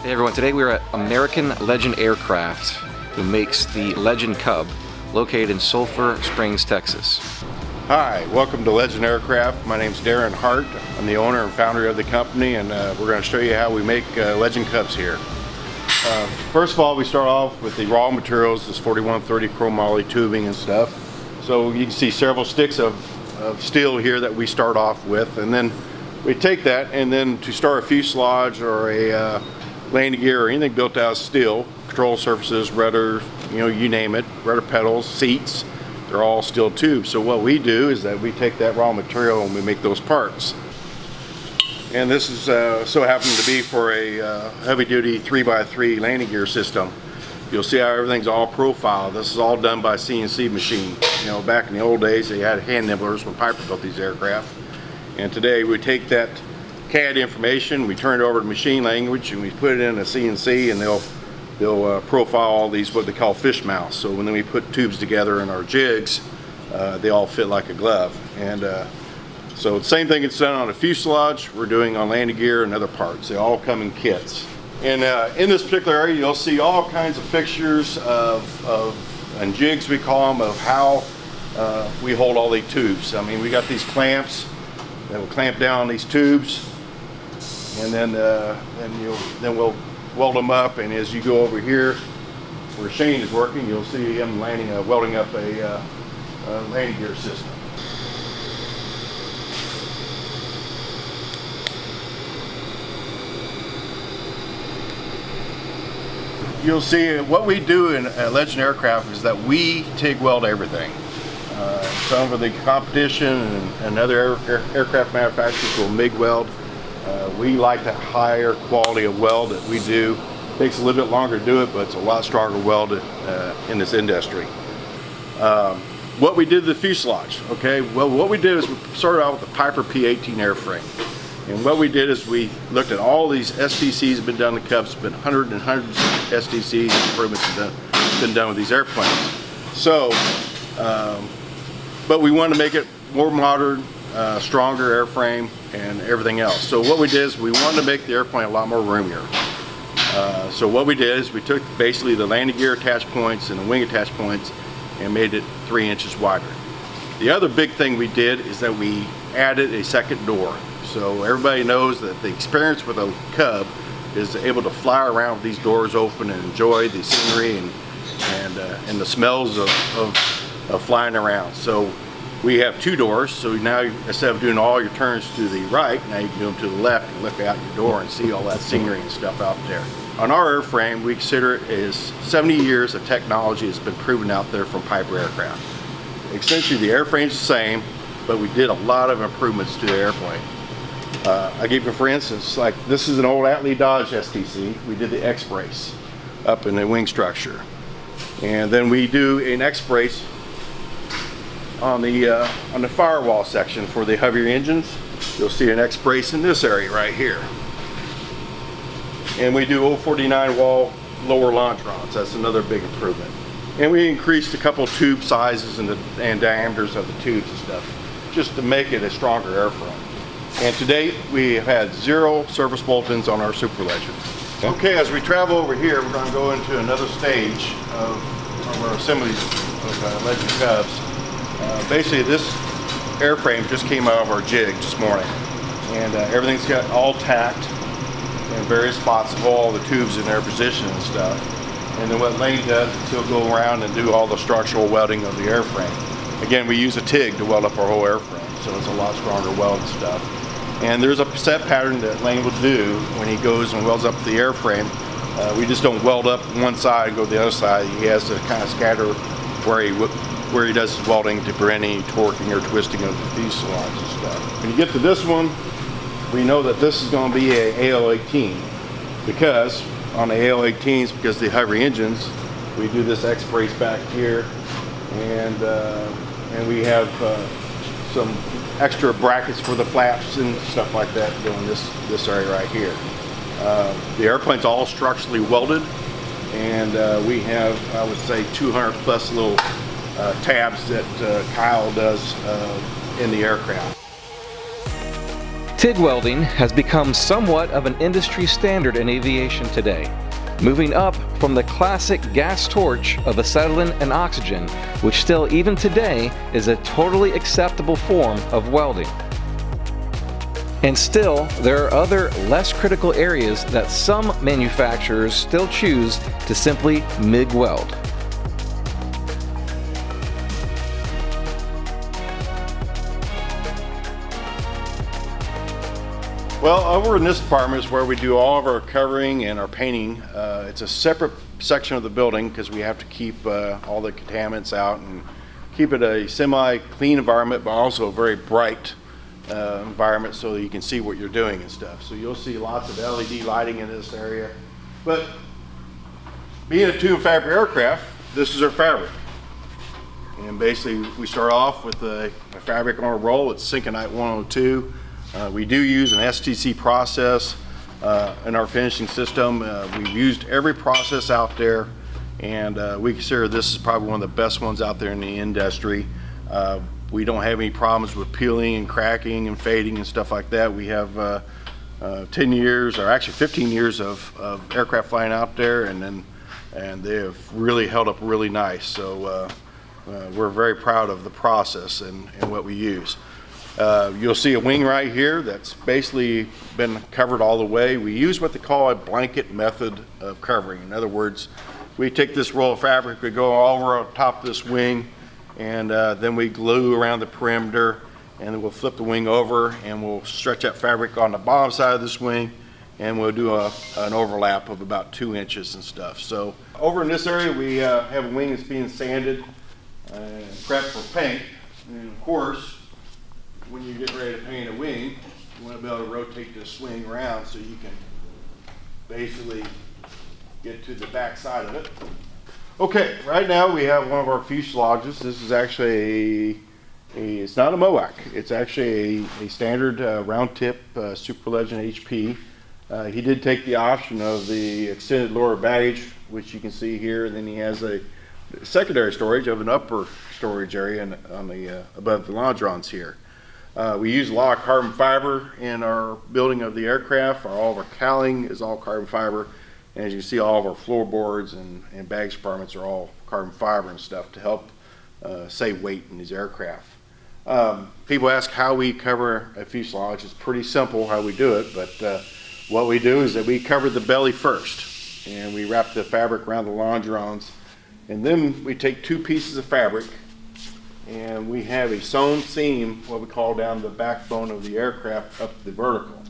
Hey everyone, today we're at American Legend Aircraft, who makes the Legend Cub, located in Sulphur Springs, Texas. Hi, welcome to Legend Aircraft. My name's Darin Hart. I'm the owner and founder of the company, and we're going to show you how we make Legend Cubs here. First of all, we start off with the raw materials, this 4130 chromoly tubing and stuff. So you can see several sticks of steel here that we start off with, and then we take that, and then to start a fuselage or a landing gear or anything built out of steel, control surfaces, rudder, you name it, rudder pedals, seats, they're all steel tubes. So what we do is that we take that raw material and we make those parts. And this is so happened to be for a heavy-duty 3x3 landing gear system. You'll see how everything's all profiled. This is all done by CNC machine. Back in the old days, they had hand nibblers when Piper built these aircraft. And today we take that CAD information, we turn it over to machine language, and we put it in a CNC, and they'll profile all these what they call fish mouths. So when we put tubes together in our jigs, they all fit like a glove. And so the same thing it's done on a fuselage, we're doing on landing gear and other parts. They all come in kits. And in this particular area, you'll see all kinds of fixtures and jigs, we call them, of how we hold all these tubes. I mean, we got these clamps that will clamp down these tubes, and then we'll weld them up. And as you go over here where Shane is working, you'll see him welding up a landing gear system. You'll see what we do in Legend Aircraft is that we TIG weld everything. Some of the competition and other aircraft manufacturers will MIG weld. We like that higher quality of weld that we do. It takes a little bit longer to do it, but it's a lot stronger weld in this industry. What we did to the fuselage, okay? Well, what we did is we started out with the Piper P-18 airframe. And what we did is we looked at all these STCs that have been done in the Cubs. Been hundreds and hundreds of STCs improvements have been done with these airplanes. So, but we wanted to make it more modern, stronger airframe and everything else. So what we did is we wanted to make the airplane a lot more roomier. So what we did is we took basically the landing gear attach points and the wing attach points and made it 3 inches wider. The other big thing we did is that we added a second door. So everybody knows that the experience with a Cub is able to fly around with these doors open and enjoy the scenery and the smells of flying around. So we have 2 doors, so now instead of doing all your turns to the right, now you can do them to the left and look out your door and see all that scenery and stuff out there. On our airframe, we consider it as 70 years of technology has been proven out there from Piper aircraft. Essentially the airframe's the same, but we did a lot of improvements to the airplane. I give you, for instance, like this is an old Atlee Dodge STC. We did the X-brace up in the wing structure. And then we do an X-brace on the firewall section for the heavier engines. You'll see an X-brace in this area right here. And we do 049 wall lower launch rods. That's another big improvement. And we increased a couple tube sizes and diameters of the tubes and stuff, just to make it a stronger airframe. And to date, we have had 0 service bolt-ins on our Super Legend. Okay, as we travel over here, we're going to go into another stage of our assembly of Legend Cubs. Basically, this airframe just came out of our jig this morning, and everything's got all tacked in various spots of all the tubes in their position and stuff. And then what Lane does is he'll go around and do all the structural welding of the airframe. Again, we use a TIG to weld up our whole airframe, so it's a lot stronger weld and stuff. And there's a set pattern that Lane will do when he goes and welds up the airframe. We just don't weld up one side and go to the other side. He has to kind of scatter where he does his welding to prevent any torquing or twisting of the fuselage and stuff. When you get to this one, we know that this is going to be a AL-18, because on the AL-18s, because the heavy engines, we do this X-brace back here, and we have some extra brackets for the flaps and stuff like that doing this area right here. The airplane's all structurally welded, and we have, I would say, 200 plus little tabs that Kyle does in the aircraft. TIG welding has become somewhat of an industry standard in aviation today, moving up from the classic gas torch of acetylene and oxygen, which still even today is a totally acceptable form of welding. And still, there are other less critical areas that some manufacturers still choose to simply MIG weld. Well, over in this department is where we do all of our covering and our painting. It's a separate section of the building because we have to keep all the contaminants out and keep it a semi-clean environment, but also a very bright environment so that you can see what you're doing and stuff. So you'll see lots of LED lighting in this area. But being a tube fabric aircraft, this is our fabric. And basically we start off with a fabric on a roll. It's Synchronite 102. We do use an STC process in our finishing system. We've used every process out there, and we consider this is probably one of the best ones out there in the industry. We don't have any problems with peeling and cracking and fading and stuff like that. We have 10 years, or actually 15 years of aircraft flying out there, and they have really held up really nice. So we're very proud of the process and what we use. You'll see a wing right here that's basically been covered all the way. We use what they call a blanket method of covering. In other words, we take this roll of fabric, we go all over on top of this wing, and then we glue around the perimeter, and then we'll flip the wing over and we'll stretch that fabric on the bottom side of this wing, and we'll do an overlap of about 2 inches and stuff. So over in this area we have a wing that's being sanded and prepped for paint, and of course when you get ready to paint a wing, you want to be able to rotate this wing around so you can basically get to the back side of it. Okay, right now we have one of our fuselages. This is actually it's not a Moak. It's actually a standard round tip Super Legend HP. He did take the option of the extended lower baggage, which you can see here, and then he has a secondary storage of an upper storage area on the above the longerons here. We use a lot of carbon fiber in our building of the aircraft. All of our cowling is all carbon fiber. And as you see, all of our floorboards and baggage compartments are all carbon fiber and stuff to help save weight in these aircraft. People ask how we cover a fuselage. It's pretty simple how we do it, but what we do is that we cover the belly first, and we wrap the fabric around the longerons, and then we take 2 pieces of fabric and we have a sewn seam, what we call down the backbone of the aircraft up the vertical.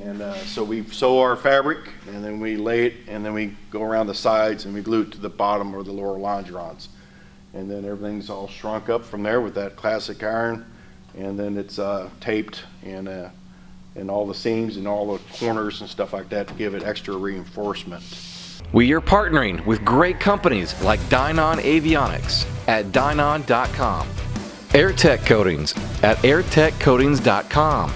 And so we sew our fabric, and then we lay it, and then we go around the sides and we glue it to the bottom or the lower longerons. And then everything's all shrunk up from there with that classic iron, and then it's taped and all the seams and all the corners and stuff like that to give it extra reinforcement. We are partnering with great companies like Dynon Avionics at Dynon.com, Airtech Coatings at AirTechCoatings.com,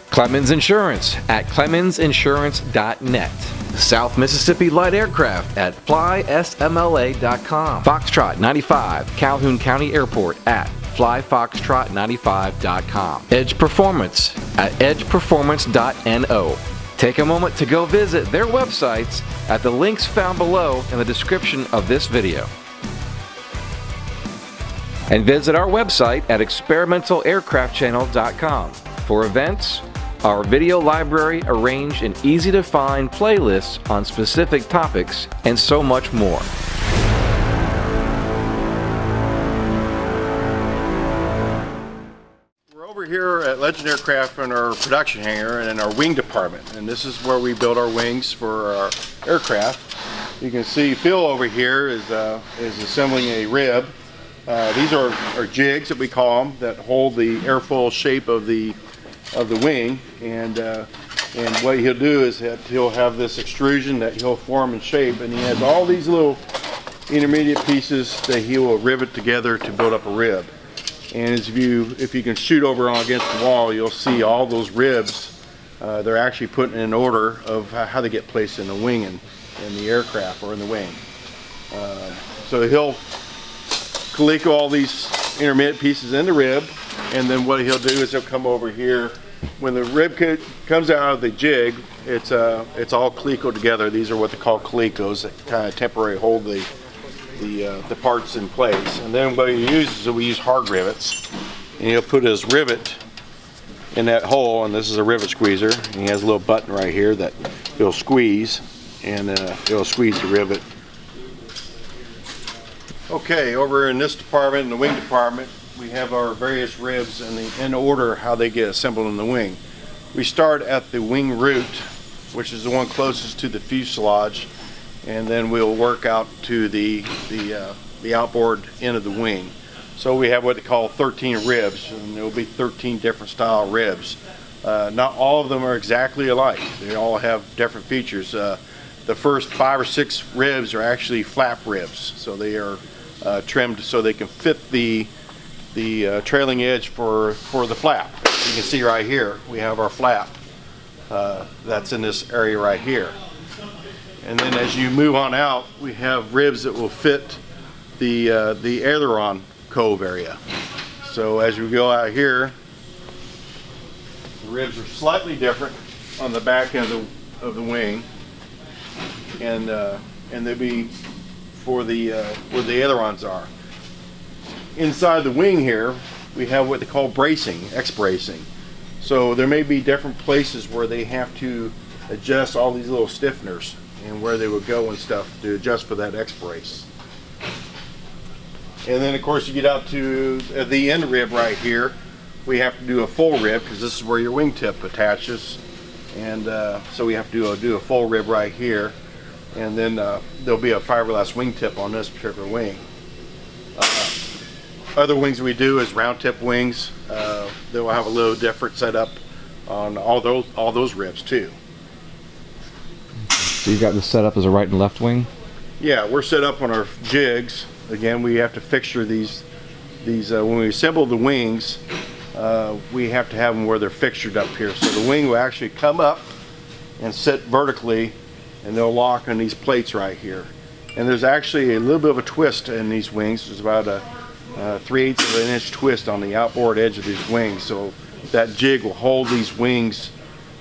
Clemens Insurance at ClemensInsurance.net, South Mississippi Light Aircraft at FlySMLA.com, Foxtrot 95 Calhoun County Airport at FlyFoxtrot95.com, Edge Performance at EdgePerformance.no. Take a moment to go visit their websites at the links found below in the description of this video. And visit our website at ExperimentalAircraftChannel.com for events, our video library arranged in easy-to-find playlists on specific topics, and so much more. Here at Legend Aircraft in our production hangar and in our wing department, and this is where we build our wings for our aircraft. You can see Phil over here is assembling a rib. These are jigs that we call them that hold the airfoil shape of the wing, and what he'll do is he'll have this extrusion that he'll form and shape, and he has all these little intermediate pieces that he will rivet together to build up a rib. And if you can shoot over against the wall, you'll see all those ribs. They're actually put in order of how they get placed in the wing in the aircraft or in the wing. So he'll calico all these intermediate pieces in the rib, And then what he'll do is he'll come over here. When the rib kit comes out of the jig, it's all cleco together. These are what they call clecos that kind of temporarily hold the parts in place. And then what he uses is we use hard rivets. And he'll put his rivet in that hole, and this is a rivet squeezer. And he has a little button right here that he'll squeeze, and it'll squeeze the rivet. Okay, over in this department, in the wing department, we have our various ribs in order how they get assembled in the wing. We start at the wing root, which is the one closest to the fuselage, and then we'll work out to the outboard end of the wing. So we have what they call 13 ribs, and there will be 13 different style ribs. Not all of them are exactly alike. They all have different features. The first 5 or 6 ribs are actually flap ribs, so they are trimmed so they can fit the trailing edge for the flap. As you can see right here, we have our flap that's in this area right here. And then as you move on out, we have ribs that will fit the aileron cove area. So as we go out here, the ribs are slightly different on the back end of the wing, and they'll be for the where the ailerons are. Inside the wing here, we have what they call bracing, X-bracing. So there may be different places where they have to adjust all these little stiffeners and where they would go and stuff to adjust for that X-brace. And then of course you get out to the end rib right here. We have to do a full rib because this is where your wingtip attaches. And so we have to do a full rib right here. And then there'll be a fiberglass wingtip on this particular wing. Other wings we do is round tip wings. They will have a little different setup on all those ribs too. So you got this set up as a right and left wing? Yeah, we're set up on our jigs. Again, we have to fixture these when we assemble the wings, we have to have them where they're fixtured up here. So the wing will actually come up and sit vertically, and they'll lock on these plates right here. And there's actually a little bit of a twist in these wings. There's about a 3/8 of an inch twist on the outboard edge of these wings, so that jig will hold these wings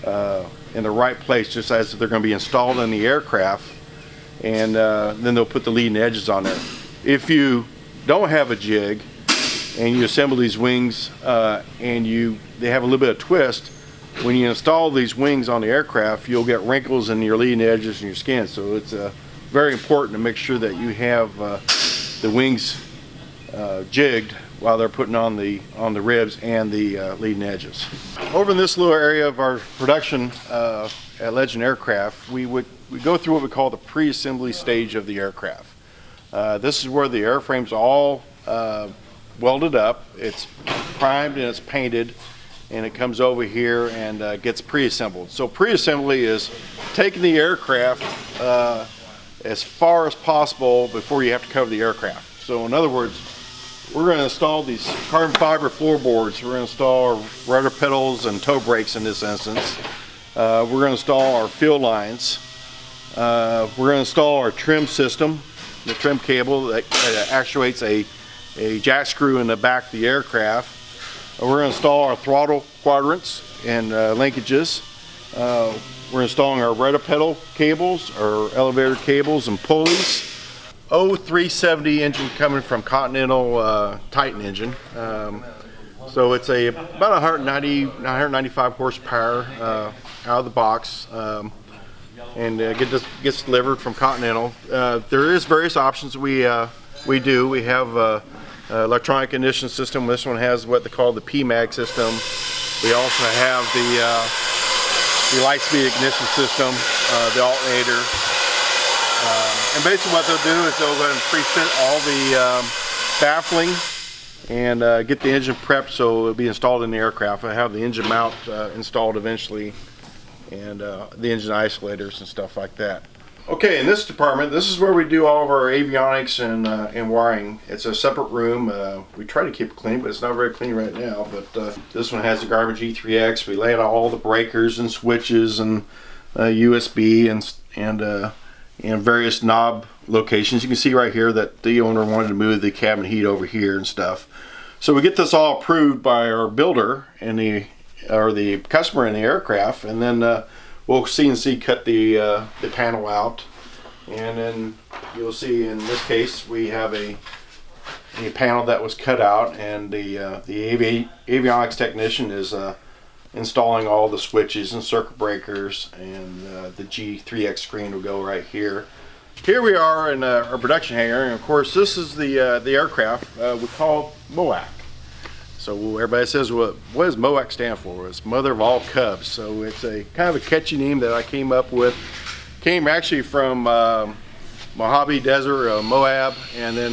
in the right place, just as if they're going to be installed in the aircraft, and then they'll put the leading edges on there. If you don't have a jig and you assemble these wings and they have a little bit of twist, when you install these wings on the aircraft, you'll get wrinkles in your leading edges and your skin. So it's very important to make sure that you have the wings jigged while they're putting on the ribs and the leading edges. Over in this little area of our production at Legend Aircraft, we go through what we call the pre-assembly stage of the aircraft. This is where the airframe's all welded up, it's primed and it's painted, and it comes over here and gets pre-assembled. So pre-assembly is taking the aircraft as far as possible before you have to cover the aircraft. So in other words, we're going to install these carbon fiber floorboards. We're going to install our rudder pedals and toe brakes in this instance. We're going to install our field lines. We're going to install our trim system, the trim cable that actuates a jack screw in the back of the aircraft. We're going to install our throttle quadrants and linkages. We're installing our rudder pedal cables, our elevator cables and pulleys. 0370 engine coming from Continental Titan engine. So it's about 195 horsepower out of the box, and gets delivered from Continental. There is various options we do. We have electronic ignition system. This one has what they call the PMAG system. We also have the Lightspeed ignition system, the alternator. And basically what they'll do is they'll go ahead and pre-fit all the baffling and get the engine prepped so it'll be installed in the aircraft. I have the engine mount installed eventually, and the engine isolators and stuff like that. Okay, in this department, this is where we do all of our avionics and wiring. It's a separate room. We try to keep it clean, but it's not very clean right now. But this one has the garbage E3X. We lay out all the breakers and switches and USB and various knob locations. You can see right here that the owner wanted to move the cabin heat over here and stuff. So we get this all approved by our builder and the customer in the aircraft, and then we'll CNC cut the panel out, and then you'll see in this case we have a panel that was cut out, and the avionics technician is installing all the switches and circuit breakers, and the G3X screen will go right here. Here we are in our production hangar, and of course this is the aircraft we call Moak. So everybody says, well, what does Moak stand for? It's Mother of All Cubs. So it's a kind of a catchy name that I came up with. Came actually from Mojave Desert, Moab, and then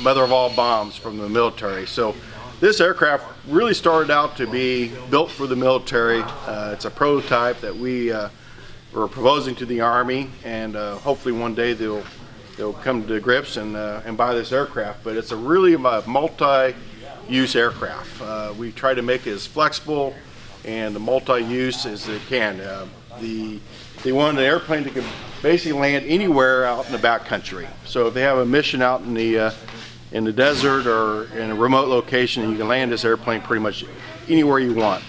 Mother of All Bombs from the military. So this aircraft really started out to be built for the military. It's a prototype that we're proposing to the Army, and hopefully one day they'll come to grips and buy this aircraft. But it's a really multi-use aircraft. We try to make it as flexible and multi-use as it can. They want an airplane that can basically land anywhere out in the backcountry. So if they have a mission out in the desert or in a remote location, you can land this airplane pretty much anywhere you want.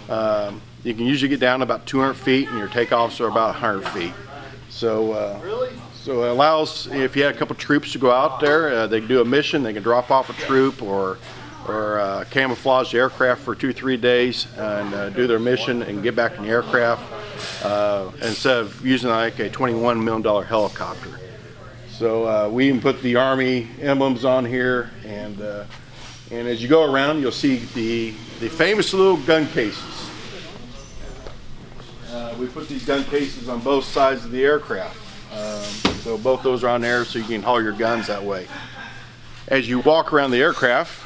You can usually get down to about 200 feet, and your takeoffs are about 100 feet. So, so it allows, if you had a couple troops to go out there, they can do a mission, they can drop off a troop or camouflage the aircraft for 2-3 days and do their mission and get back in the aircraft instead of using like a $21 million helicopter. So we even put the Army emblems on here, and as you go around, you'll see the famous little gun cases. We put these gun cases on both sides of the aircraft, so both those are on there, so you can haul your guns that way. As you walk around the aircraft,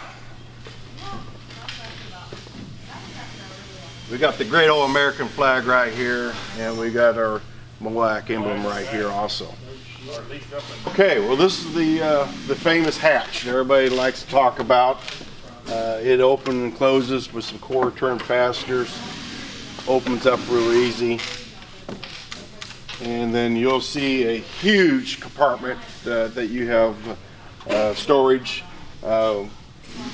we got the great old American flag right here, and we got our Moak emblem right here also. Okay, well this is the famous hatch everybody likes to talk about. It opens and closes with some core turn fasteners. Opens up real easy, and then you'll see a huge compartment that you have storage.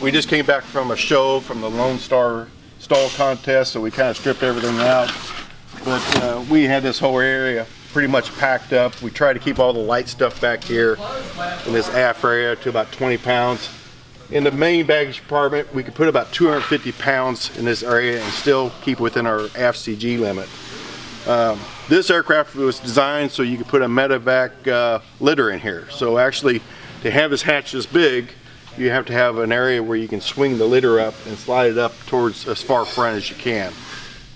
We just came back from a show from the Lone Star STOL contest, so we kind of stripped everything out, but we had this whole area pretty much packed up. We try to keep all the light stuff back here in this aft area to about 20 pounds. In the main baggage compartment, we could put about 250 pounds in this area and still keep within our aft CG limit. This aircraft was designed so you could put a medevac litter in here. So actually, to have this hatch this big, you have to have an area where you can swing the litter up and slide it up towards as far front as you can.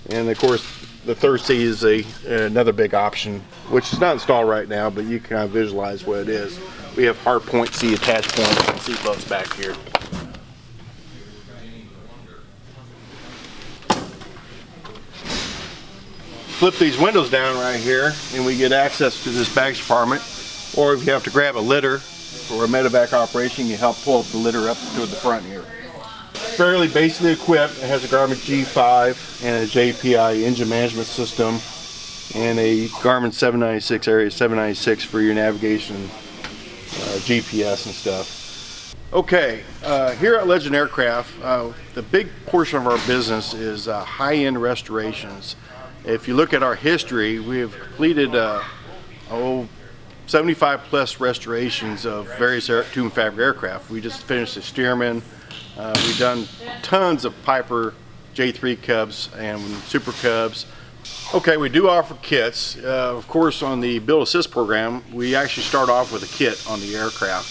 And of course, the third seat is another big option, which is not installed right now, but you can kind of visualize what it is. We have hard point seat attach points and seat belts back here. Flip these windows down right here, and we get access to this baggage compartment. Or if you have to grab a litter for a medevac operation, you help pull the litter up to the front here. Fairly basically equipped. It has a Garmin G5 and a JPI engine management system, and a Garmin 796 Area 796 for your navigation, GPS and stuff. Okay, here at Legend Aircraft, the big portion of our business is high-end restorations. If you look at our history, we have completed 75 plus restorations of various tomb fabric aircraft. We just finished the Stearman. We've done tons of Piper J3 Cubs and Super Cubs. Okay, we do offer kits. Of course, on the Build Assist program, we actually start off with a kit on the aircraft.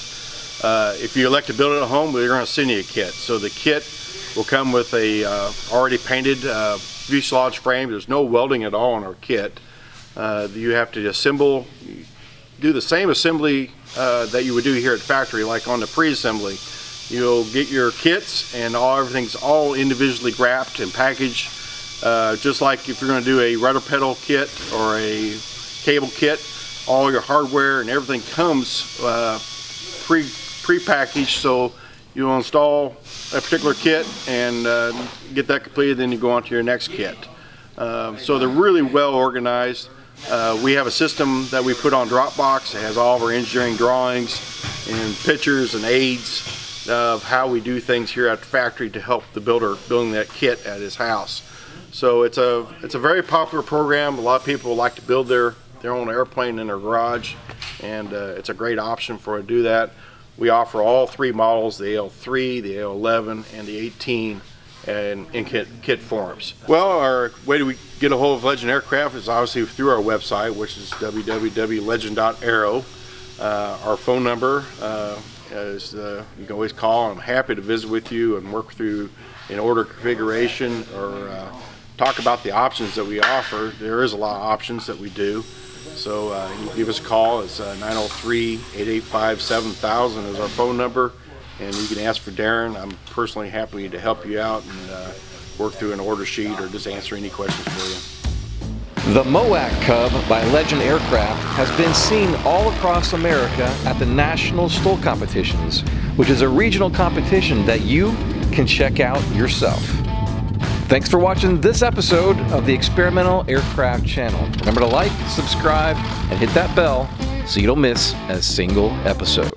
If you elect to build it at home, we're going to send you a kit. So the kit will come with a already painted fuselage frame. There's no welding at all on our kit. You have to assemble, do the same assembly that you would do here at the factory, like on the pre-assembly. You'll get your kits, and everything's all individually wrapped and packaged, just like if you're going to do a rudder pedal kit or a cable kit. All your hardware and everything comes pre-packaged, so you'll install a particular kit and get that completed, then you go on to your next kit. So they're really well organized. We have a system that we put on Dropbox. It has all of our engineering drawings and pictures and aids of how we do things here at the factory to help the builder building that kit at his house. So it's a very popular program. A lot of people like to build their own airplane in their garage, and it's a great option for to do that. We offer all three models, the AL3, the AL11, and the 18 in kit forms. Well, our way to get a hold of Legend Aircraft is obviously through our website, which is www.legend.aero. Our phone number is you can always call. I'm happy to visit with you and work through an order configuration or talk about the options that we offer. There is a lot of options that we do. So you can give us a call. It's 903-885-7000 is our phone number. And you can ask for Darin. I'm personally happy to help you out and work through an order sheet or just answer any questions for you. The Moak Cub by Legend Aircraft has been seen all across America at the National STOL competitions, which is a regional competition that you can check out yourself. Thanks for watching this episode of the Experimental Aircraft Channel. Remember to like, subscribe, and hit that bell so you don't miss a single episode.